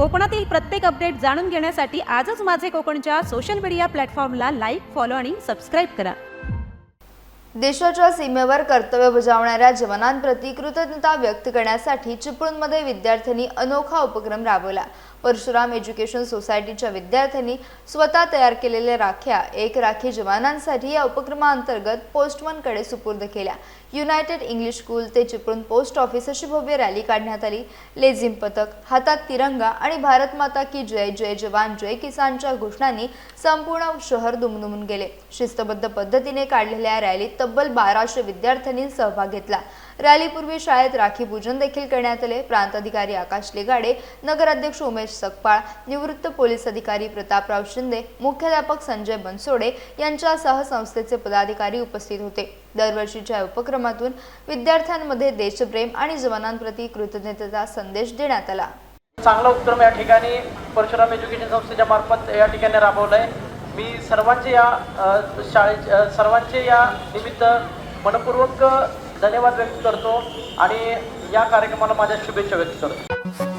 कोकणातील प्रत्येक अपडेट जाणून घेण्यासाठी आजच माझे कोकणच्या सोशल मीडिया प्लॅटफॉर्मला लाईक, फॉलो आणि सबस्क्राईब करा। देशाच्या सीमेवर कर्तव्य बजावणाऱ्या जवानांप्रती कृतज्ञता व्यक्त करण्यासाठी चिपळूणमध्ये विद्यार्थ्यांनी अनोखा उपक्रम राबवला। परशुराम एज्युकेशन सोसायटीच्या विद्यार्थ्यांनी स्वतः तयार केलेल्या राख्या एक राखी जवानांसाठी या उपक्रमाअंतर्गत पोस्टमनकडे सुपूर्द केल्या। युनायटेड इंग्लिश स्कूल ते चिपळूण पोस्ट ऑफिस अशी भव्य रॅली काढण्यात आली। लेझिम पथक, हातात तिरंगा आणि भारत माता की जय, जय जवान जय किसानच्या घोषणांनी संपूर्ण शहर दुमदुमून गेले। शिस्तबद्ध पद्धतीने काढलेल्या रॅलीत तब्बल 1200 विद्यार्थ्यांनी सहभाग घेतला। रॅलीपूर्वी शाळेत राखी पूजन देखील करण्यात आले। प्रांताधिकारी आकाश लेगाडे, नगराध्यक्ष उमेश सकपाळ, निवृत्त पोलीस अधिकारी प्रतापराव शिंदे, मुख्याध्यापक संजय बनसोडे यांच्यासह संस्थेचे पदाधिकारी उपस्थित होते। दरवर्षीच्या उपक्रमातून विद्यार्थ्यांमध्ये देशप्रेम आणि जवानांप्रती कृतज्ञतेचा संदेश देण्यात आला। चांगला उपक्रम या ठिकाणी परशुराम एज्युकेशन संस्थेच्या मार्फत या ठिकाणी राबवलाय। मी सर्वांचे या निमित्त मनपूर्वक धन्यवाद व्यक्त करतो आणि या कार्यक्रमाला माझ्या शुभेच्छा व्यक्त करतो।